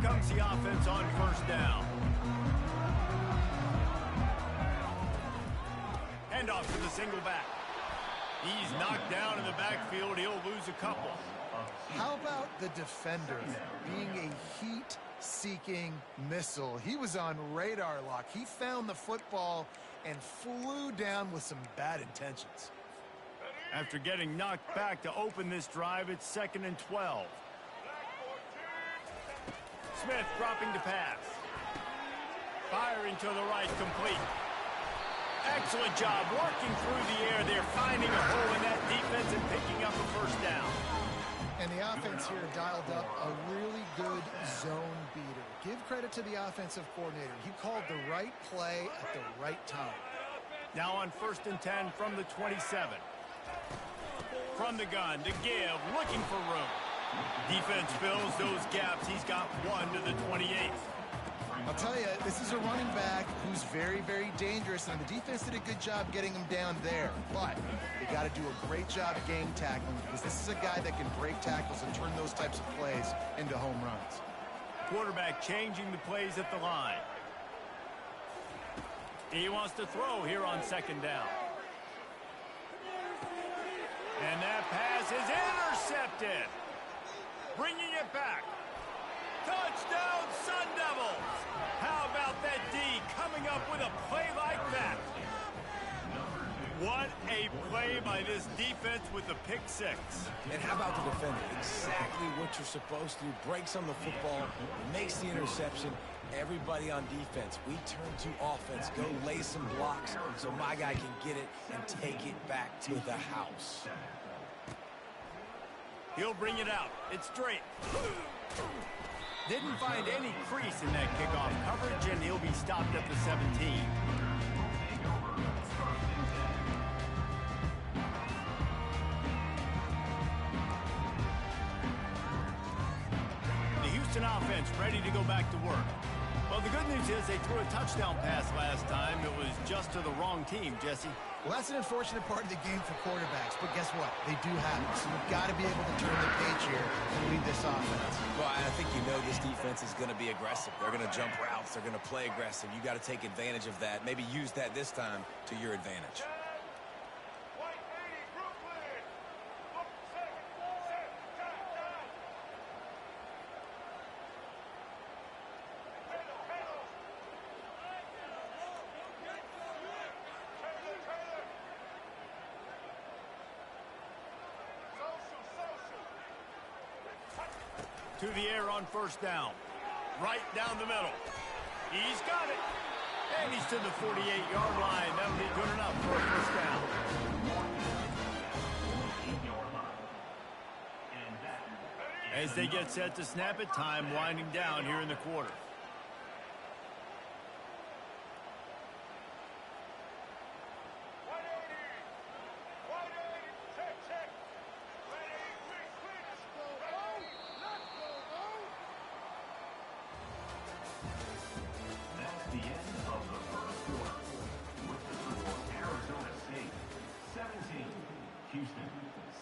comes the offense on first down. Handoff to the single back. He's knocked down in the backfield. He'll lose a couple. How about the defender being a heat-seeking missile? He was on radar lock. He found the football and flew down with some bad intentions. After getting knocked back to open this drive, it's 2nd and 12. Smith dropping to pass. Firing to the right, complete. Excellent job working through the air. They're finding a hole in that defense and picking up a first down. And the offense here dialed up a really good zone beater. Give credit to the offensive coordinator. He called the right play at the right time. Now on 1st and 10 from the 27. From the gun to give, looking for room. Defense fills those gaps. He's got one to the 28th. I'll tell you, this is a running back who's very, very dangerous, and the defense did a good job getting him down there. But they got to do a great job game tackling because this is a guy that can break tackles and turn those types of plays into home runs. Quarterback changing the plays at the line. He wants to throw here on 2nd down. And that pass is intercepted. Bringing it back. Touchdown, Sun Devils! How about that D coming up with a play like that? What a play by this defense with the pick six. And how about the defender? Exactly what you're supposed to do. Breaks on the football, makes the interception. Everybody on defense, we turn to offense. Go lay some blocks so my guy can get it and take it back to the house. He'll bring it out. It's straight. Didn't find any crease in that kickoff coverage, and he'll be stopped at the 17. The Houston offense ready to go back to work. Well, the good news is they threw a touchdown pass last time. It was just to the wrong team, Jesse. Well, that's an unfortunate part of the game for quarterbacks, but guess what? They do have it, so you've got to be able to turn the page here and lead this offense. Well, I think you know this defense is going to be aggressive. They're going to jump routes. They're going to play aggressive. You got to take advantage of that. Maybe use that this time to your advantage. To the air on 1st down. Right down the middle. He's got it. And he's to the 48-yard line. That'll be good enough for a first down. As they get set to snap it, time winding down here in the quarter. Houston,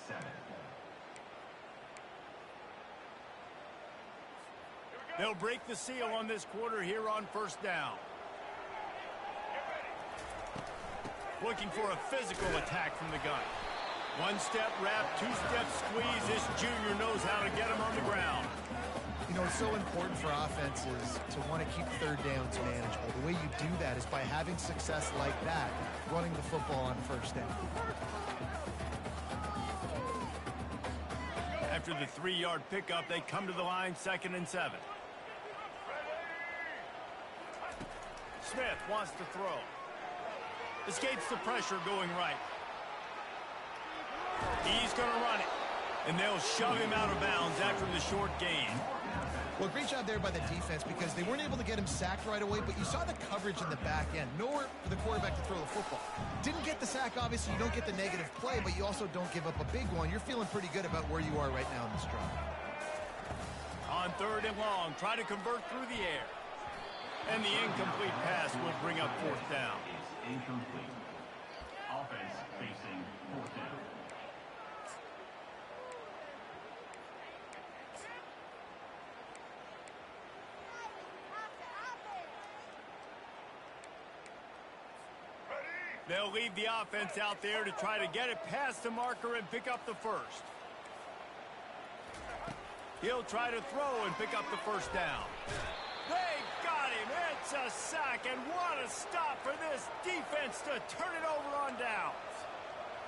7. They'll break the seal on this quarter here on 1st down. Looking for a physical attack from the gun. One-step wrap, two-step squeeze. This junior knows how to get him on the ground. You know, it's so important for offenses to want to keep 3rd downs manageable. The way you do that is by having success like that, running the football on 1st down. After the 3-yard pickup, they come to the line 2nd and 7. Smith wants to throw. Escapes the pressure going right. He's going to run it. And they'll shove him out of bounds after the short gain. Well, great job there by the defense because they weren't able to get him sacked right away, but you saw the coverage in the back end. Nowhere for the quarterback to throw the football. Didn't get the sack, obviously. You don't get the negative play, but you also don't give up a big one. You're feeling pretty good about where you are right now in this drive. On 3rd and long, try to convert through the air. And the incomplete pass will bring up 4th down. Is incomplete. Offense facing 4th down. They'll leave the offense out there to try to get it past the marker and pick up the first. He'll try to throw and pick up the first down. They got him. It's a sack, and what a stop for this defense to turn it over on downs.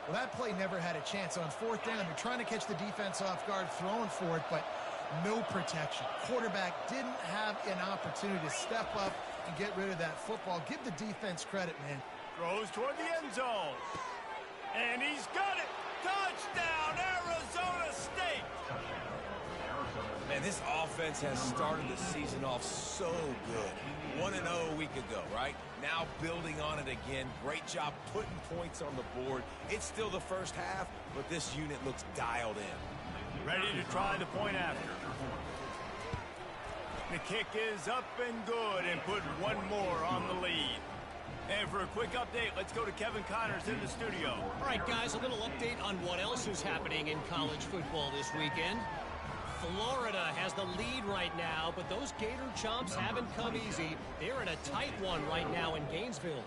Well, that play never had a chance. On fourth down, they're trying to catch the defense off guard, throwing for it, but no protection. Quarterback didn't have an opportunity to step up and get rid of that football. Give the defense credit, man. Throws toward the end zone. And he's got it. Touchdown, Arizona State. Man, this offense has started the season off so good. 1-0 a week ago, right? Now building on it again. Great job putting points on the board. It's still the first half, but this unit looks dialed in. Ready to try the point after. The kick is up and good and put one more on the lead. And for a quick update, let's go to Kevin Connors in the studio. All right, guys, a little update on what else is happening in college football this weekend. Florida has the lead right now, but those Gator Chomps haven't come easy. They're in a tight one right now in Gainesville.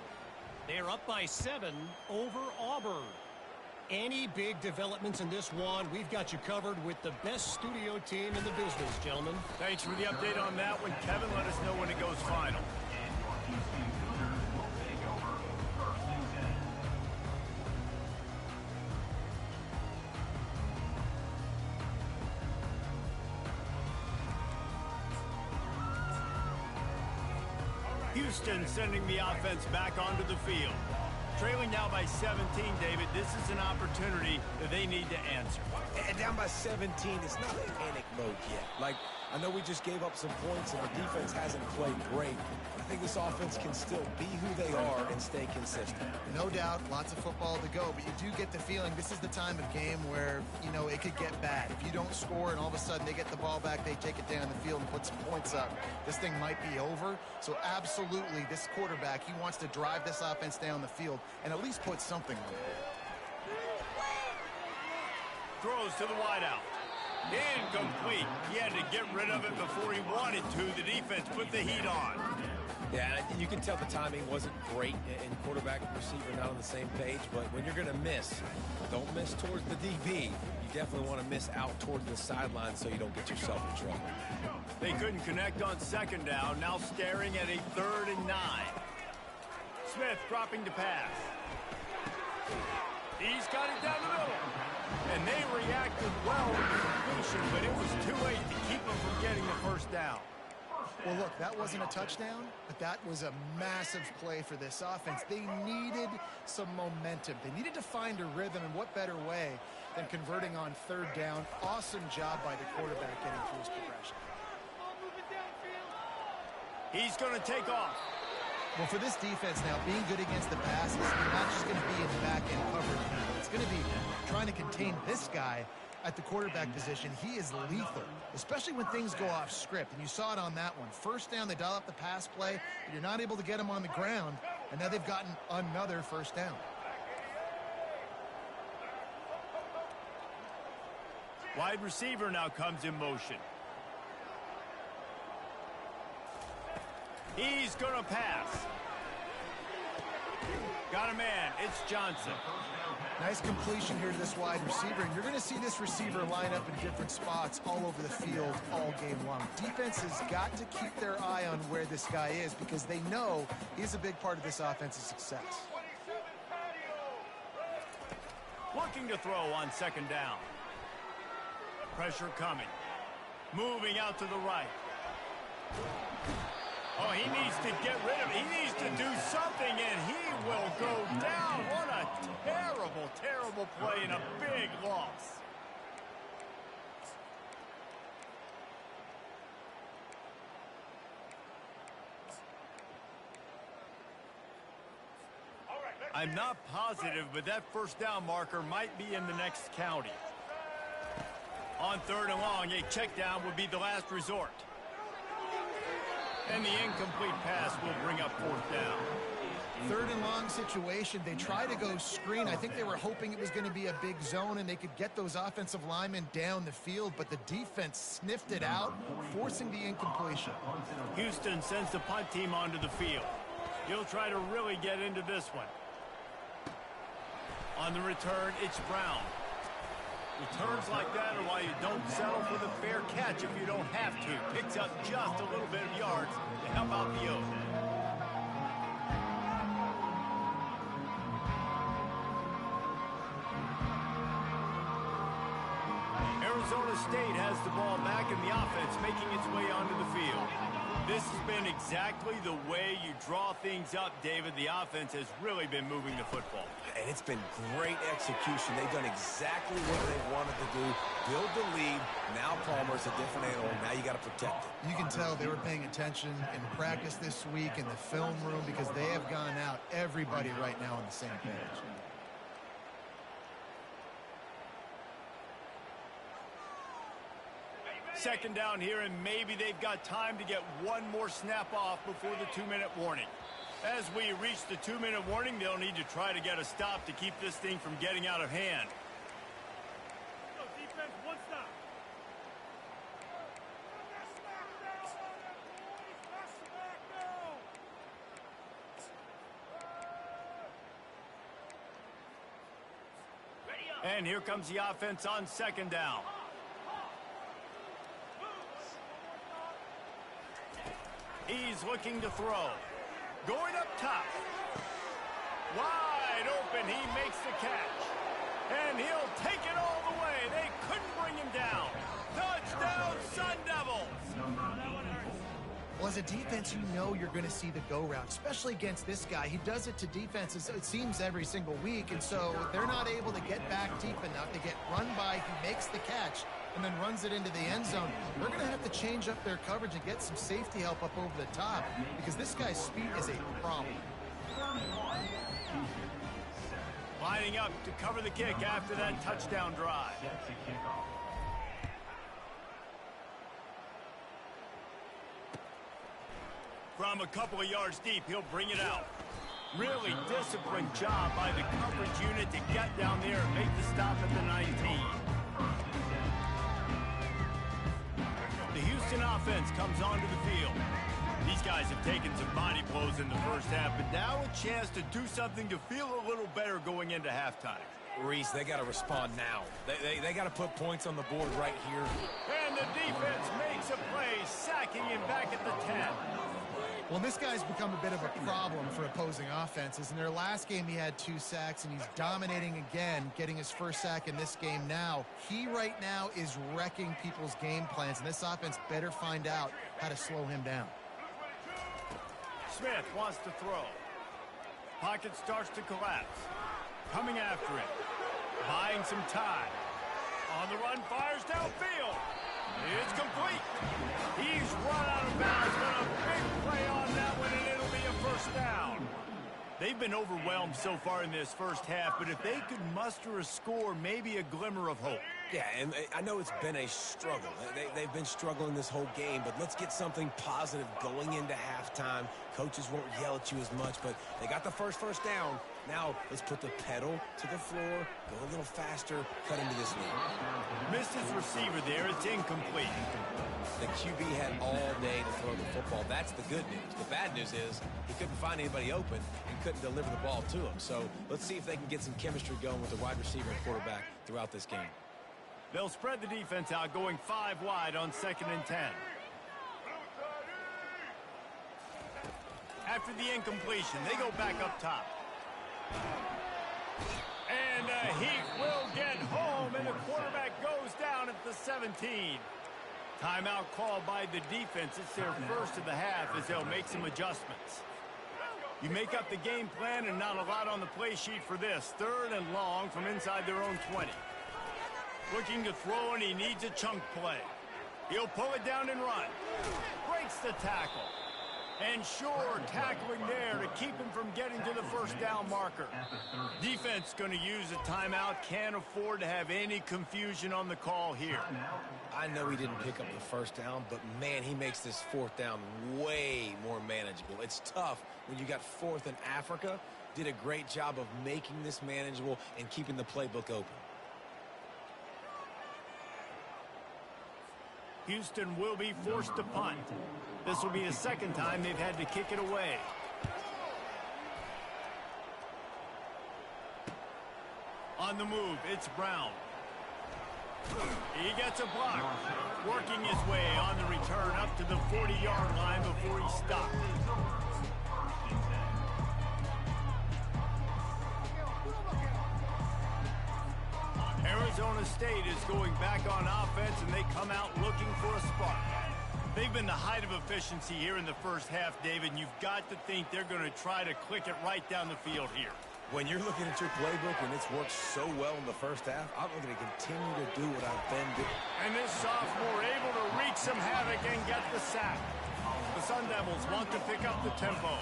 They're up by 7 over Auburn. Any big developments in this one, we've got you covered with the best studio team in the business, gentlemen. Thanks for the update on that one, Kevin. Let us know when it goes final. Houston sending the offense back onto the field. Trailing now by 17, David. This is an opportunity that they need to answer. And down by 17, it's not panic mode yet. Like, I know we just gave up some points and our defense hasn't played great. I think this offense can still be who they are and stay consistent. No doubt, lots of football to go, but you do get the feeling this is the time of game where, you know, it could get bad. If you don't score and all of a sudden they get the ball back, they take it down the field and put some points up, this thing might be over. So absolutely, this quarterback, he wants to drive this offense down the field and at least put something on it. Throws to the wideout. Incomplete. He had to get rid of it before he wanted to. The defense put the heat on. Yeah, you can tell the timing wasn't great, and quarterback and receiver not on the same page, but when you're going to miss, don't miss towards the DB. You definitely want to miss out towards the sideline so you don't get yourself in trouble. They couldn't connect on second down, now staring at a 3rd and 9. Smith dropping to pass. He's got it down the middle. And they reacted well with the completion, but it was too late to keep them from getting the first down. Well, look, that wasn't a touchdown, but that was a massive play for this offense. They needed some momentum. They needed to find a rhythm, and what better way than converting on 3rd down. Awesome job by the quarterback getting through his progression. He's going to take off. Well, for this defense now, being good against the passes, you're not just going to be in the back end coverage now. It's going to be trying to contain this guy at the quarterback position. He is lethal, especially when things go off script. And you saw it on that one. First down, they dial up the pass play, but you're not able to get him on the ground. And now they've gotten another first down. Wide receiver now comes in motion. He's going to pass. Got a man. It's Johnson. Nice completion here to this wide receiver, and you're going to see this receiver line up in different spots all over the field all game long. Defense has got to keep their eye on where this guy is because they know he's a big part of this offense's success. Looking to throw on 2nd down. Pressure coming. Moving out to the right. Oh, he needs to get rid of it. He needs to do something, and he will go down. What a terrible, terrible play and a big loss. I'm not positive, but that first down marker might be in the next county. On 3rd and long, a check down would be the last resort. And the incomplete pass will bring up 4th down. 3rd and long situation. They try to go screen. I think they were hoping it was going to be a big zone and they could get those offensive linemen down the field, but the defense sniffed it out, forcing the incompletion. Houston sends the punt team onto the field. He'll try to really get into this one. On the return, it's Brown. Returns like that are why you don't settle for the fair catch if you don't have to. Picks up just a little bit of yards to help out the O's. Arizona State has the ball back in the offense, making its way onto the field. This has been exactly the way you draw things up, David. The offense has really been moving the football. And it's been great execution. They've done exactly what they wanted to do. Build the lead. Now Palmer's a different animal. Now you got to protect it. You can tell they were paying attention in practice this week in the film room because they have gone out, everybody right now on the same page. Second down here, and maybe they've got time to get one more snap off before the 2-minute warning. As we reach the 2-minute warning, they'll need to try to get a stop to keep this thing from getting out of hand. Defense, one stop. And here comes the offense on second down. He's looking to throw. Going up top. Wide open. He makes the catch. And he'll take it all the way. They couldn't bring him down. Touchdown, Sun Devils. Well, as a defense, you know you're going to see the go route, especially against this guy. He does it to defenses, it seems, every single week, and so they're not able to get back deep enough to get run by. He makes the catch and then runs it into the end zone. They're going to have to change up their coverage and get some safety help up over the top because this guy's speed is a problem. Lining up to cover the kick after that touchdown drive. From a couple of yards deep, he'll bring it out. Really disciplined job by the coverage unit to get down there and make the stop at the 19. The Houston offense comes onto the field. These guys have taken some body blows in the first half, but now a chance to do something to feel a little better going into halftime. Reese, they got to respond now. They got to put points on the board right here. And the defense makes a play, sacking him back at the 10. Well, this guy's become a bit of a problem for opposing offenses. In their last game, he had 2 sacks, and he's dominating again, getting his first sack in this game now. He right now is wrecking people's game plans, and this offense better find out how to slow him down. Smith wants to throw. Pocket starts to collapse. Coming after it. Buying some time. On the run, fires downfield. It's complete. He's run out of bounds, but a big play on that one, and it'll be a first down. They've been overwhelmed so far in this first half, but if they could muster a score, maybe a glimmer of hope. Yeah, and I know it's been a struggle. They've been struggling this whole game, but let's get something positive going into halftime. Coaches won't yell at you as much, but they got the first down. Now let's put the pedal to the floor, go a little faster, cut into this lead. Missed his receiver there. It's incomplete. The QB had all day to throw the football. That's the good news. The bad news is he couldn't find anybody open and couldn't deliver the ball to him. So let's see if they can get some chemistry going with the wide receiver and quarterback throughout this game. They'll spread the defense out, going 5 wide on 2nd and 10. After the incompletion, they go back up top. And he will get home, and the quarterback goes down at the 17. Timeout called by the defense. It's their first of the half as they'll make some adjustments. You make up the game plan and not a lot on the play sheet for this. 3rd and long from inside their own 20. Looking to throw, and he needs a chunk play. He'll pull it down and run. Breaks the tackle. And sure, tackling there to keep him from getting to the first down marker. Defense going to use a timeout. Can't afford to have any confusion on the call here. I know he didn't pick up the first down, but man, he makes this 4th down way more manageable. It's tough when you got 4th in Africa. Did a great job of making this manageable and keeping the playbook open. Houston will be forced to punt. This will be the 2nd time they've had to kick it away. On the move, it's Brown. He gets a block. Working his way on the return up to the 40-yard line before he stopped. Arizona State is going back on offense, and they come out looking for a spark. They've been the height of efficiency here in the first half, David, and you've got to think they're going to try to click it right down the field here. When you're looking at your playbook and it's worked so well in the first half, I'm going to continue to do what I've been doing. And this sophomore able to wreak some havoc and get the sack. The Sun Devils want to pick up the tempo.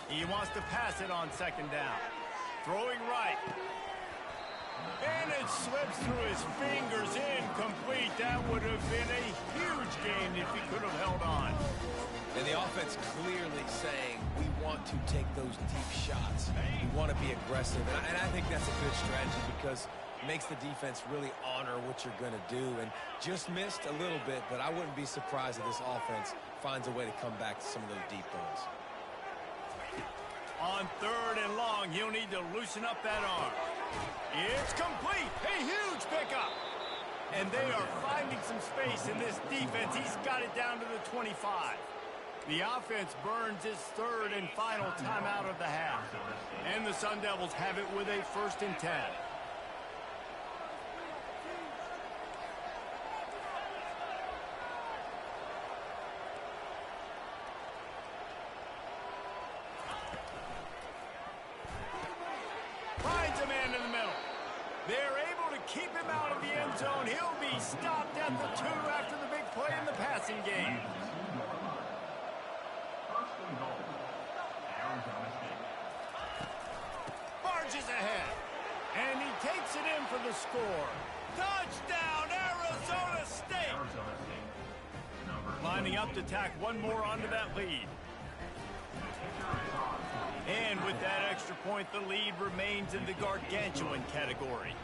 He wants to pass it on second down. Throwing right. And it slips through his fingers, incomplete. That would have been a huge gain if he could have held on. And the offense clearly saying, we want to take those deep shots. We want to be aggressive. And I think that's a good strategy because it makes the defense really honor what you're going to do. And just missed a little bit, but I wouldn't be surprised if this offense finds a way to come back to some of those deep balls. On third and long, he'll need to loosen up that arm. It's complete. A huge pickup. And they are finding some space in this defense. He's got it down to the 25. The offense burns his third and final timeout of the half. And the Sun Devils have it with a 1st and 10. Finds a man in the middle. They're able to keep him out of the end zone. He'll be stopped at the 2 after the big play in the passing game. Barges ahead. And he takes it in for the score. Touchdown, Arizona State! Lining up to tack one more onto that lead. And with that extra point, the lead remains in the gargantuan category.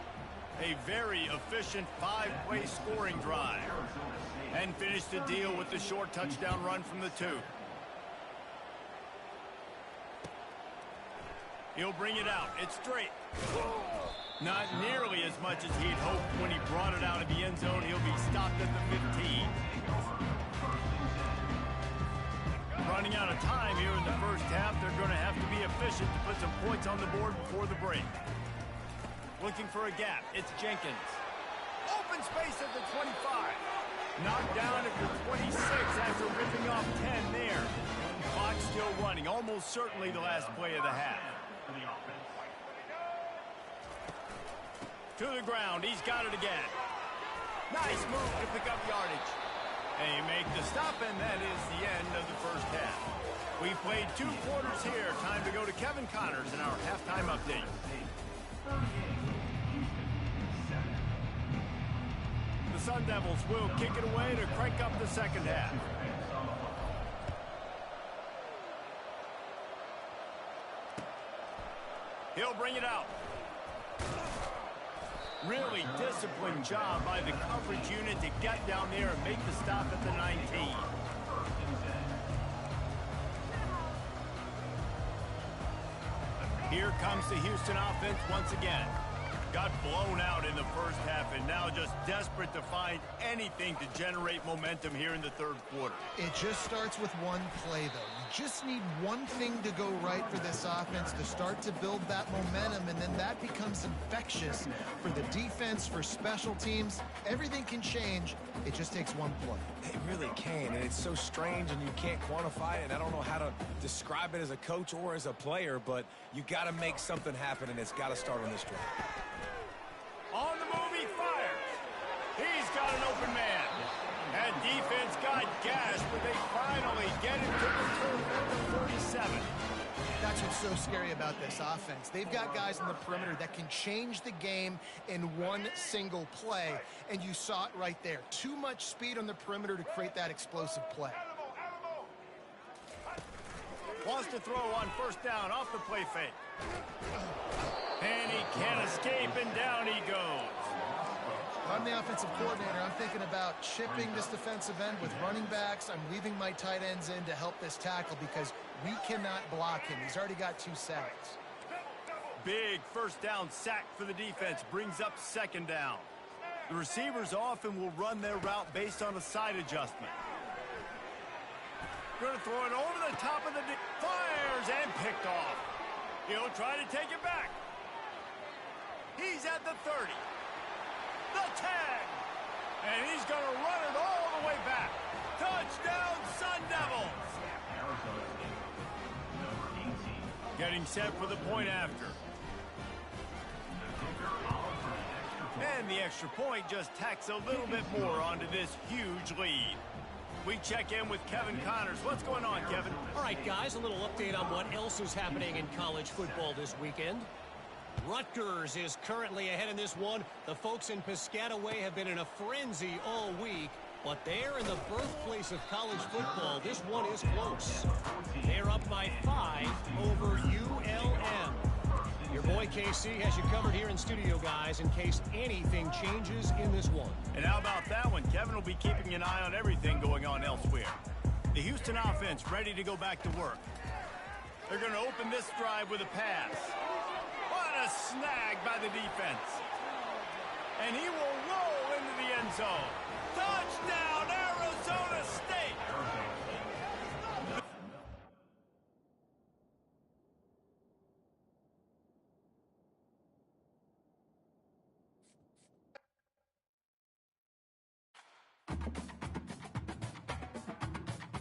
A very efficient 5-play scoring drive. And finish the deal with the short touchdown run from the 2. He'll bring it out. It's straight. Not nearly as much as he'd hoped when he brought it out of the end zone. He'll be stopped at the 15. Running out of time here in the first half. They're going to have to be efficient to put some points on the board before the break. Looking for a gap. It's Jenkins. Open space at the 25. Knocked down at the 26 after ripping off 10 there. Clock still running. Almost certainly the last play of the half. To the ground. He's got it again. Nice move to pick up yardage. They make the stop, and that is the end of the first half. We played 2 quarters here. Time to go to Kevin Connors in our halftime update. The Sun Devils will kick it away to crank up the second half. He'll bring it out. Really disciplined job by the coverage unit to get down there and make the stop at the 19. Here comes the Houston offense once again. Got blown out in the first half and now just desperate to find anything to generate momentum here in the third quarter. It just starts with one play, though. You just need one thing to go right for this offense to start to build that momentum, and then that becomes infectious for the defense, for special teams. Everything can change. It just takes one play. It really can, and it's so strange, and you can't quantify it. And I don't know how to describe it as a coach or as a player, but you got to make something happen, and it's got to start on this drive. On the move, he fires. He's got an open man. And defense got gashed, but they finally get him to the turf at the 47. That's what's so scary about this offense. They've got guys in the perimeter that can change the game in one single play, and you saw it right there. Too much speed on the perimeter to create that explosive play. Wants to throw on first down off the play fake. And he can't escape, and down he goes. If I'm the offensive coordinator, I'm thinking about chipping this defensive end with running backs. I'm leaving my tight ends in to help this tackle because we cannot block him. He's already got 2 sacks. Big first down sack for the defense brings up second down. The receivers often will run their route based on a side adjustment. Going to throw it over the top of the fires and picked off. He'll try to take it back. He's at the 30. The 10. And he's going to run it all the way back. Touchdown, Sun Devils. Getting set for the point after. And the extra point just tacks a little bit more onto this huge lead. We check in with Kevin Connors. What's going on, Kevin? All right, guys, a little update on what else is happening in college football this weekend. Rutgers is currently ahead in this one. The folks in Piscataway have been in a frenzy all week, but they're in the birthplace of college football. This one is close. They're up by 5 over ULM. Your boy KC has you covered here in studio, guys, in case anything changes in this one. And how about that one? Kevin will be keeping an eye on everything going on elsewhere. The Houston offense ready to go back to work. They're going to open this drive with a pass. What a snag by the defense. And he will roll into the end zone. Touchdown, Arizona State!